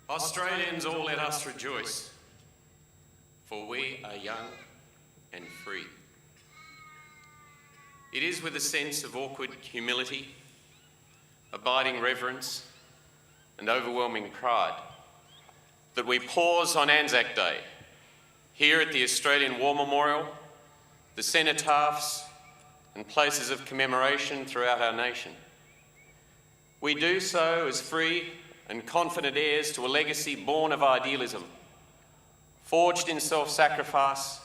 Australians, all let us rejoice, for we are young and free. It is with a sense of awkward humility, abiding reverence, and overwhelming pride that we pause on Anzac Day, here at the Australian War Memorial, the cenotaphs and places of commemoration throughout our nation. We do so as free and confident heirs to a legacy born of idealism, forged in self-sacrifice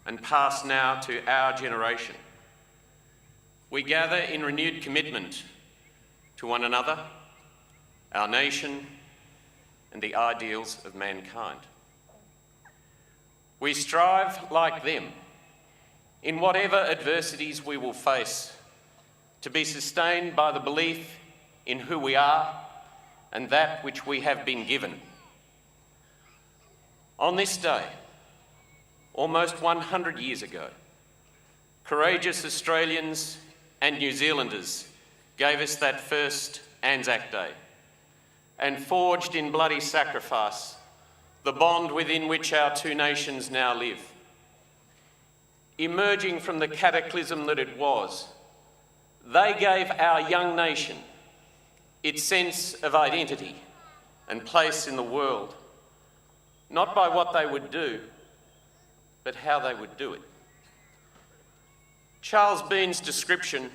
and passed now to our generation. We gather in renewed commitment to one another, our nation, and the ideals of mankind. We strive, like them, in whatever adversities we will face, to be sustained by the belief in who we are and that which we have been given. On this day, almost 100 years ago, courageous Australians and New Zealanders gave us that first Anzac Day and forged in bloody sacrifice the bond within which our two nations now live. Emerging from the cataclysm that it was, they gave our young nation its sense of identity and place in the world, not by what they would do, but how they would do it. Charles Bean's description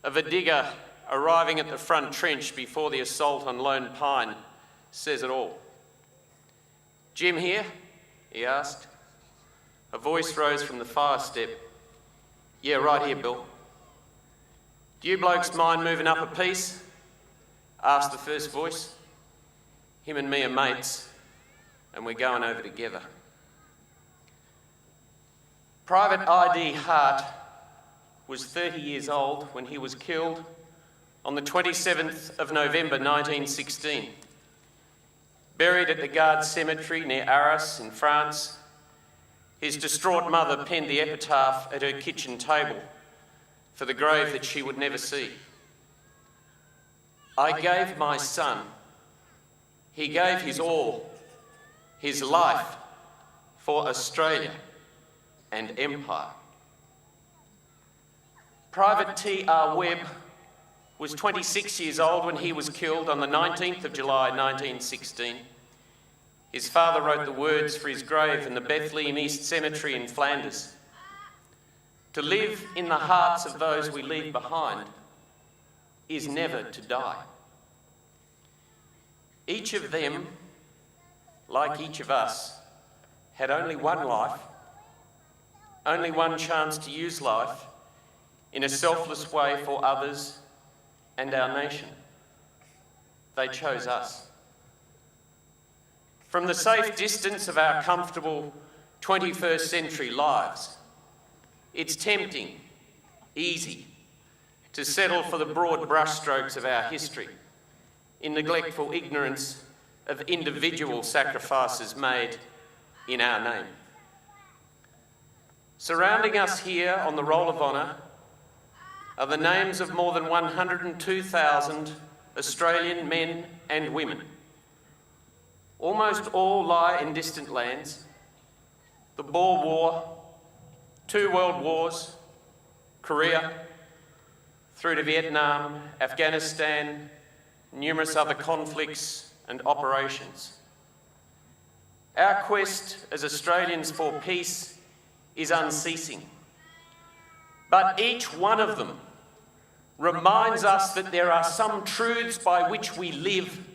of a digger arriving at the front trench before the assault on Lone Pine says it all. "Jim here?" he asked. A voice rose from the fire step. "Yeah, right here, Bill." "Do you blokes mind moving up a piece?" asked the first voice. "Him and me are mates, and we're going over together." Private I.D. Hart was 30 years old when he was killed on the 27th of November 1916. Buried at the Guard Cemetery near Arras in France, his distraught mother penned the epitaph at her kitchen table for the grave that she would never see. "I gave my son. He gave his all, his life, for Australia and empire." Private T.R. Webb was 26 years old when he was killed on the 19th of July 1916. His father wrote the words for his grave in the Bethlehem East Cemetery in Flanders. "To live in the hearts of those we leave behind is never to die." Each of them, like each of us, had only one life, only one chance to use life in a selfless way for others and our nation. They chose us. From the safe distance of our comfortable 21st century lives, it's tempting, easy, to settle for the broad brushstrokes of our history, in neglectful ignorance of individual sacrifices made in our name. Surrounding us here on the Roll of Honour are the names of more than 102,000 Australian men and women. Almost all lie in distant lands. The Boer War, 2 World Wars, Korea, through to Vietnam, Afghanistan, numerous other conflicts and operations. Our quest as Australians for peace is unceasing, but each one of them reminds us that there are some truths by which we live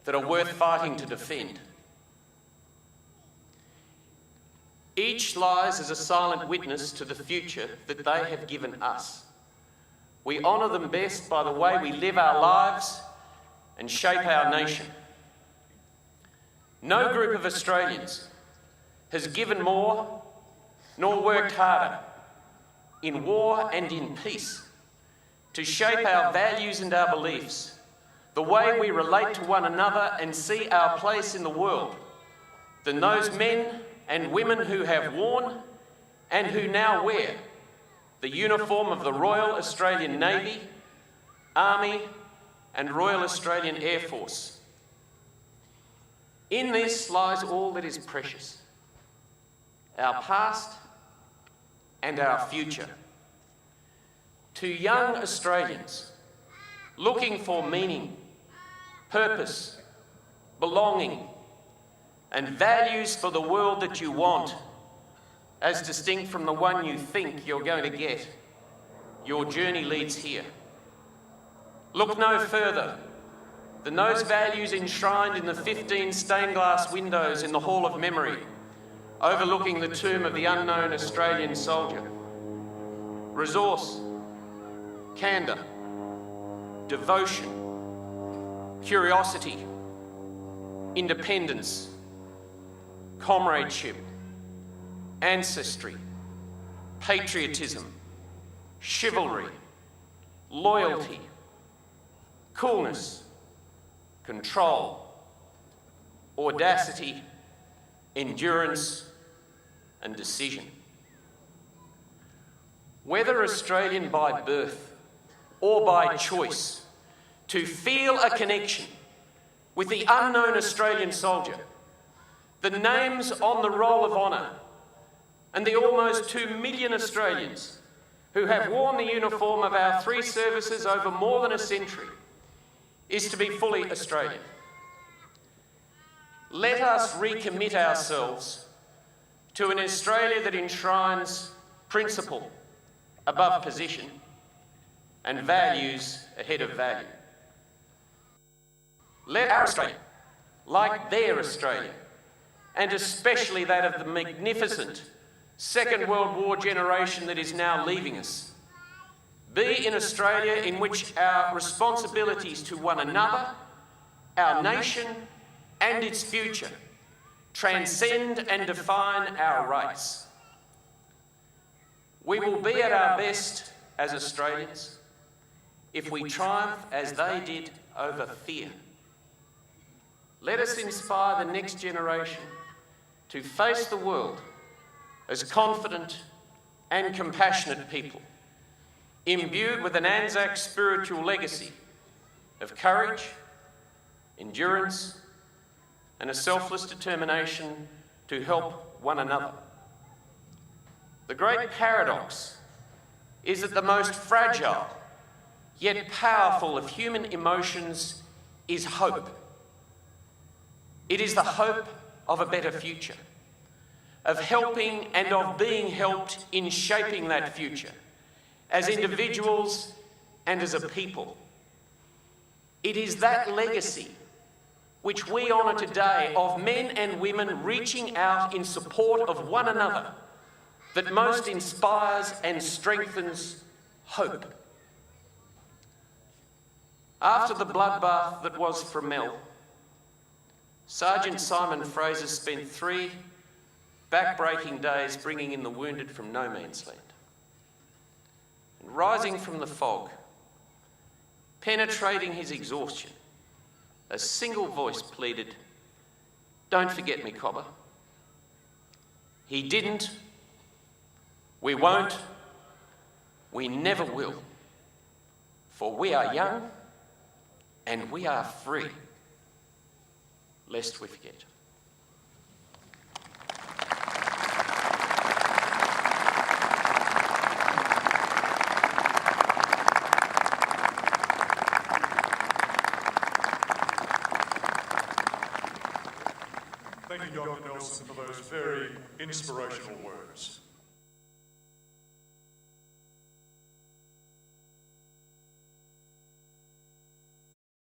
that are worth fighting to defend. Each lies as a silent witness to the future that they have given us. We honour them best by the way we live our lives and shape our nation. No group of Australians has given more nor worked harder in war and in peace to shape our values and our beliefs, the way we relate to one another and see our place in the world, than those men and women who have worn and who now wear the uniform of the Royal Australian Navy, Army and Royal Australian Air Force. In this lies all that is precious, our past and our future. To young Australians looking for meaning, purpose, belonging, and values for the world that you want, as distinct from the one you think you're going to get, your journey leads here. Look no further than those values enshrined in the 15 stained glass windows in the Hall of Memory, overlooking the tomb of the unknown Australian soldier. Resource, candour, devotion, curiosity, independence, comradeship, ancestry, patriotism, chivalry, loyalty, coolness, control, audacity, endurance, and decision. Whether Australian by birth or by choice, to feel a connection with the unknown Australian soldier, the names on the Roll of Honour, and the almost 2 million Australians who have worn the uniform of our three services over more than a century, is to be fully Australian. Let us recommit ourselves to an Australia that enshrines principle above position and values ahead of value. Let our Australia, like their Australia, and especially that of the magnificent Second World War generation that is now leaving us, be in Australia in which our responsibilities to one another, our nation, and its future transcend and define our race. We will be at our best as Australians if we triumph as they did over fear. Let us inspire the next generation to face the world as confident and compassionate people, imbued with an Anzac spiritual legacy of courage, endurance, and a selfless determination to help one another. The great paradox is that the most fragile yet powerful of human emotions is hope. It is the hope of a better future, of helping and of being helped in shaping that future, as individuals and as a people. It is that legacy which we honour today of men and women reaching out in support of one another that most inspires and strengthens hope. After the bloodbath that was Fromelles, Sergeant Simon Fraser spent 3 back-breaking days bringing in the wounded from no man's land. And rising from the fog, penetrating his exhaustion, a single voice pleaded, "Don't forget me, Cobber." He didn't, we won't, we never will, for we are young and we are free, lest we forget. Thank you, Dr. Nelson, for those very inspirational words.